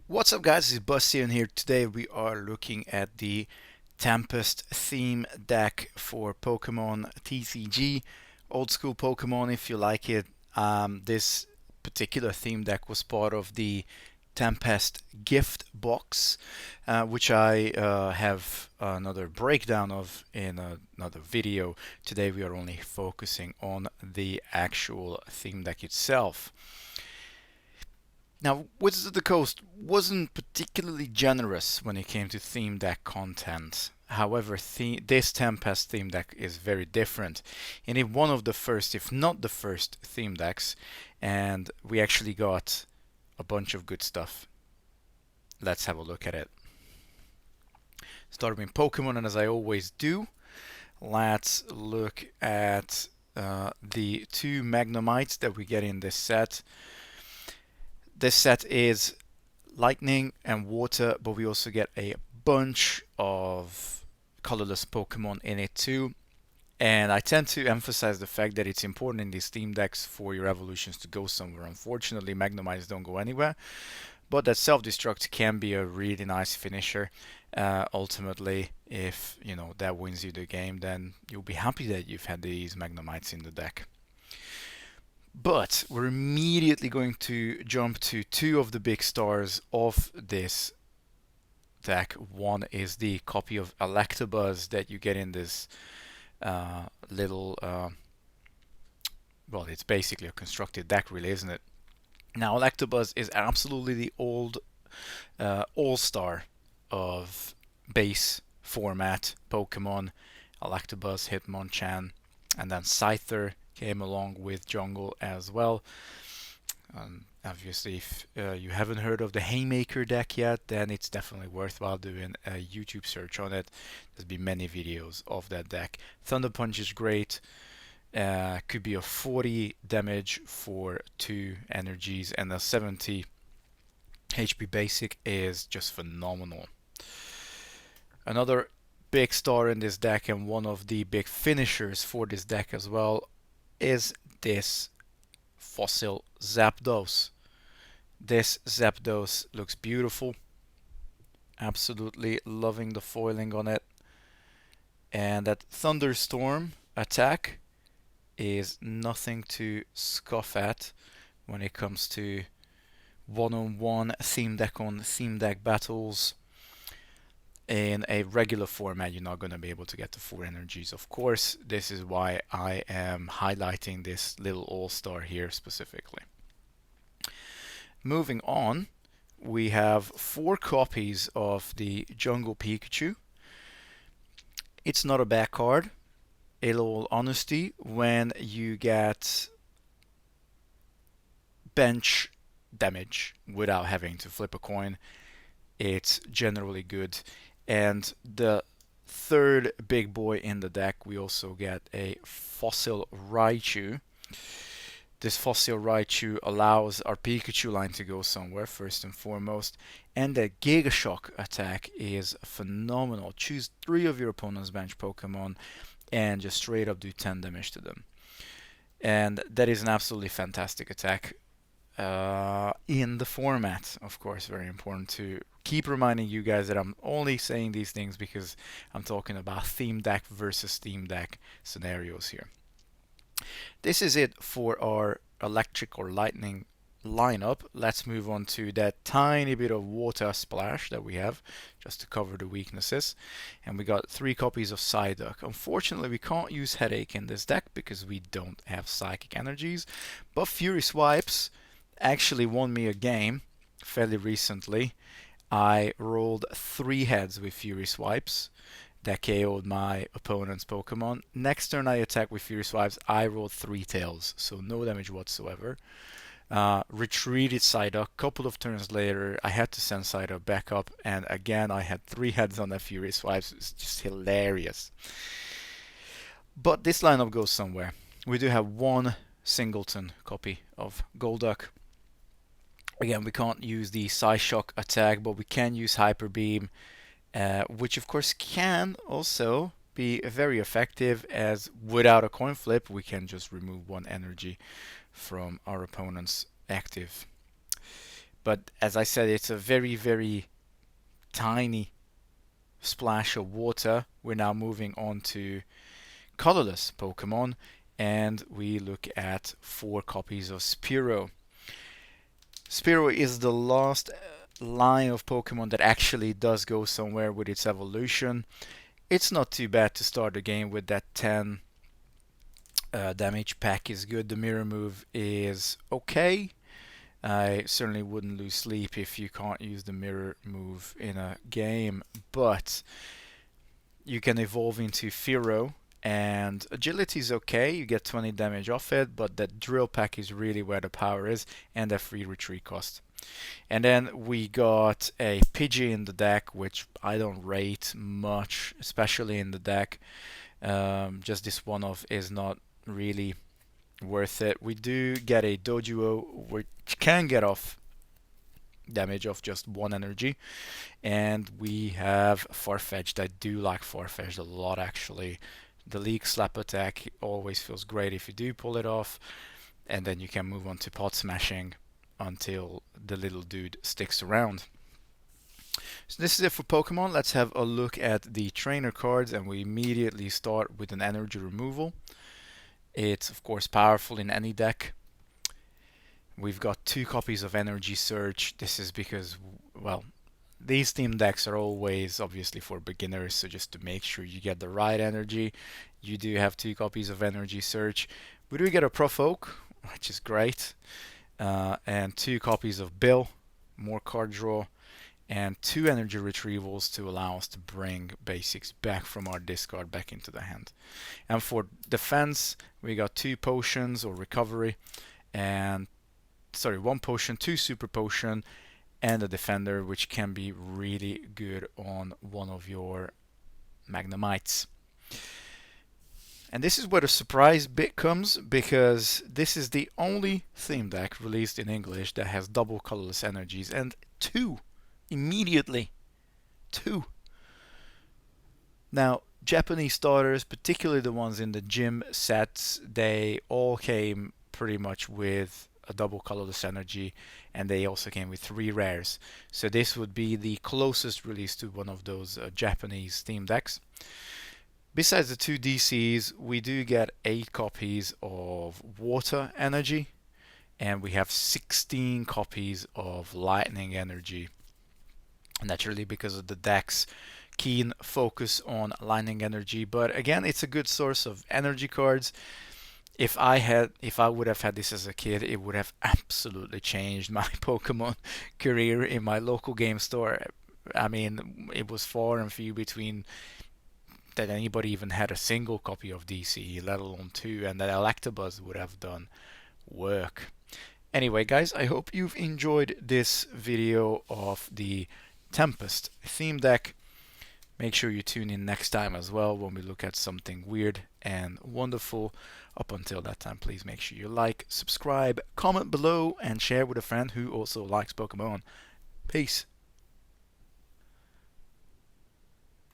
What's up guys, it's Busty and here today we are looking at the Tempest theme deck for Pokemon TCG, old school Pokemon if you like it. This particular theme deck was part of the Tempest gift box, which I have another breakdown of in another video. Today we are only focusing on the actual theme deck itself. Now, Wizards of the Coast wasn't particularly generous when it came to theme deck content. However, this Tempest theme deck is very different. And it's one of the first, if not the first, theme decks. And we actually got a bunch of good stuff. Let's have a look at it. Starting with Pokemon, and as I always do, let's look at the two Magnemites that we get in this set. This set is lightning and water, but we also get a bunch of colorless Pokemon in it too. And I tend to emphasize the fact that it's important in these theme decks for your evolutions to go somewhere. Unfortunately, Magnemites don't go anywhere, but that self-destruct can be a really nice finisher. Ultimately, if you know that wins you the game, then you'll be happy that you've had these Magnemites in the deck. But we're immediately going to jump to two of the big stars of this deck. One is the copy of Electabuzz that you get in this little, well, it's basically a constructed deck, really, isn't it? Now, Electabuzz is absolutely the old all-star of base format Pokemon. Electabuzz, Hitmonchan, and then Scyther came along with Jungle as well. Obviously, if you haven't heard of the Haymaker deck yet, then it's definitely worthwhile doing a YouTube search on it. There's been many videos of that deck. Thunder Punch is great. Could be a 40 damage for 2 energies, and a 70 HP basic is just phenomenal. Another big star in this deck, and one of the big finishers for this deck as well, is this fossil Zapdos. This Zapdos looks beautiful. Absolutely loving the foiling on it. And that Thunderstorm attack is nothing to scoff at when it comes to one-on-one theme deck on theme deck battles. In a regular format, you're not going to be able to get the 4 energies, of course. This is why I am highlighting this little all-star here specifically. Moving on, we have 4 copies of the Jungle Pikachu. It's not a bad card. In all honesty, when you get bench damage without having to flip a coin, it's generally good. And the third big boy in the deck, we also get a fossil Raichu. This fossil Raichu allows our Pikachu line to go somewhere, first and foremost. And the Giga Shock attack is phenomenal. Choose 3 of your opponent's bench Pokemon and just straight up do 10 damage to them. And that is an absolutely fantastic attack. In the format, of course, very important to keep reminding you guys that I'm only saying these things because I'm talking about theme deck versus theme deck scenarios here. This is it for our electric or lightning lineup. Let's move on to that tiny bit of water splash that we have just to cover the weaknesses. And we got 3 copies of Psyduck. Unfortunately, we can't use Headache in this deck because we don't have psychic energies, but Fury Swipes actually won me a game fairly recently. I rolled 3 heads with Fury Swipes that KO'd my opponent's Pokemon. Next turn I attack with Fury Swipes, I rolled 3 tails, so no damage whatsoever. Retreated Psyduck. Couple of turns later, I had to send Psyduck back up, and again I had 3 heads on that Fury Swipes. It's just hilarious. But this lineup goes somewhere. We do have 1 singleton copy of Golduck. Again, we can't use the Psyshock attack, but we can use Hyper Beam, which of course can also be very effective, as without a coin flip we can just remove 1 energy from our opponent's active But as I said, it's a very, very tiny splash of water. We're now moving on to colorless Pokemon, and we look at 4 copies of Spearow. Spearow is the last line of Pokemon that actually does go somewhere with its evolution. It's not too bad to start the game with that 10 damage. Pack is good. The mirror move is okay. I certainly wouldn't lose sleep if you can't use the mirror move in a game, but you can evolve into Fearow, and agility is okay. You get 20 damage off it, but that drill pack is really where the power is, and a free retreat cost. And then we got a Pidgey in the deck, which I don't rate much, especially in the deck. Just this one-off is not really worth it. We do get a Doduo, which can get off damage of just 1 energy, and we have Farfetch'd. I do like Farfetch'd a lot, actually. The Leak Slap attack always feels great if you do pull it off, and then you can move on to Pot Smashing until the little dude sticks around. So this is it for Pokemon. Let's have a look at the trainer cards, and we immediately start with an energy removal. It's of course powerful in any deck. We've got 2 copies of Energy Surge. This is because, well, these team decks are always obviously for beginners, so just to make sure you get the right energy, you do have 2 copies of Energy Surge. We do get a Provoke, which is great, and 2 copies of Bill, more card draw, and 2 energy retrievals to allow us to bring basics back from our discard back into the hand. And for defense, we got 2 potions or recovery, and 1 potion, 2 super potion, and a defender, which can be really good on one of your Magnemites. And this is where the surprise bit comes, because this is the only theme deck released in English that has double colorless energies, and 2 immediately. 2. Now, Japanese starters, particularly the ones in the gym sets, they all came pretty much with a double colorless energy, and they also came with 3 rares. So this would be the closest release to one of those Japanese theme decks. Besides the 2 DCs, we do get 8 copies of water energy, and we have 16 copies of lightning energy. Naturally, because of the deck's keen focus on lightning energy, but again, it's a good source of energy cards. If I would have had this as a kid, it would have absolutely changed my Pokemon career in my local game store. I mean, it was far and few between that anybody even had a single copy of DC, let alone 2, and that Electabuzz would have done work. Anyway, guys, I hope you've enjoyed this video of the Tempest theme deck. Make sure you tune in next time as well when we look at something weird and wonderful. Up until that time, please make sure you like, subscribe, comment below, and share with a friend who also likes Pokemon. Peace.